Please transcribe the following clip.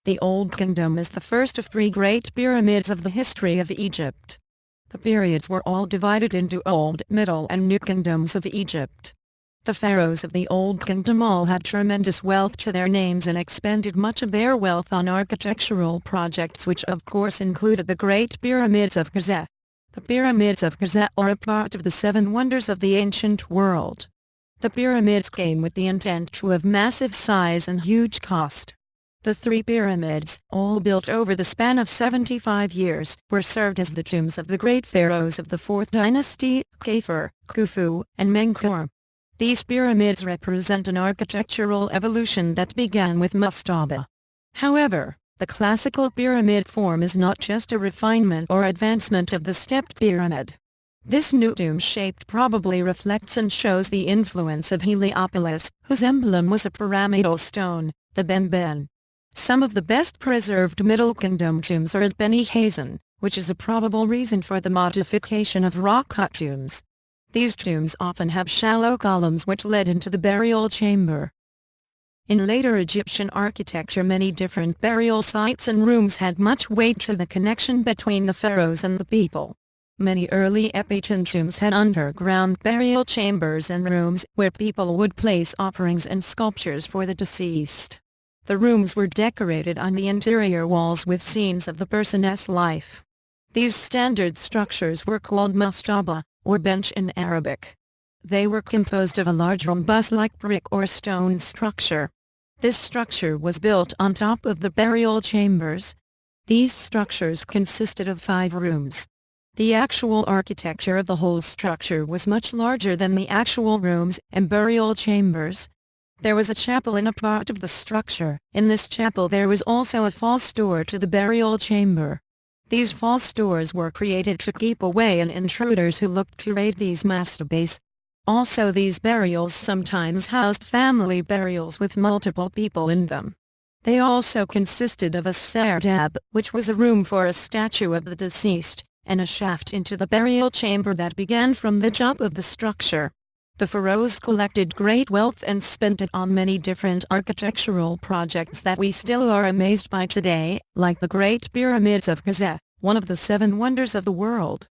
The Old Kingdom is the first of three great pyramids of the history of Egypt. The periods were all divided into Old, Middle and New Kingdoms of Egypt. The pharaohs of the Old Kingdom all had tremendous wealth to their names and expended much of their wealth on architectural projects, which of course included the Great Pyramids of Giza. The Pyramids of Giza are a part of the Seven Wonders of the ancient world. The pyramids came with the intent to have massive size and huge cost. The three pyramids, all built over the span of 75 years, were served as the tombs of the great pharaohs of the 4th dynasty, Kafur, Khufu, and Menkaure. These pyramids represent an architectural evolution that began with mastaba. However, the classical pyramid form is not just a refinement or advancement of the stepped pyramid. This new tomb-shaped probably reflects and shows the influence of Heliopolis, whose emblem was a pyramidal stone, the benben. Some of the best preserved Middle Kingdom tombs are at Beni Hasan, which is a probable reason for the modification of rock-cut tombs. These tombs often have shallow columns which led into the burial chamber. In later Egyptian architecture, many different burial sites and rooms had much weight to the connection between the pharaohs and the people. Many early Egyptian tombs had underground burial chambers and rooms where people would place offerings and sculptures for the deceased. The rooms were decorated on the interior walls with scenes of the person's life. These standard structures were called mastaba, or bench in Arabic. They were composed of a large rhombus-like brick or stone structure. This structure was built on top of the burial chambers. These structures consisted of 5 rooms. The actual architecture of the whole structure was much larger than the actual rooms and burial chambers. There was a chapel in a part of the structure. In this chapel there was also a false door to the burial chamber. These false doors were created to keep away intruders who looked to raid these mastabas. Also, these burials sometimes housed family burials with multiple people in them. They also consisted of a sardab, which was a room for a statue of the deceased, and a shaft into the burial chamber that began from the top of the structure. The pharaohs collected great wealth and spent it on many different architectural projects that we still are amazed by today, like the Great Pyramids of Giza, one of the 7 wonders of the world.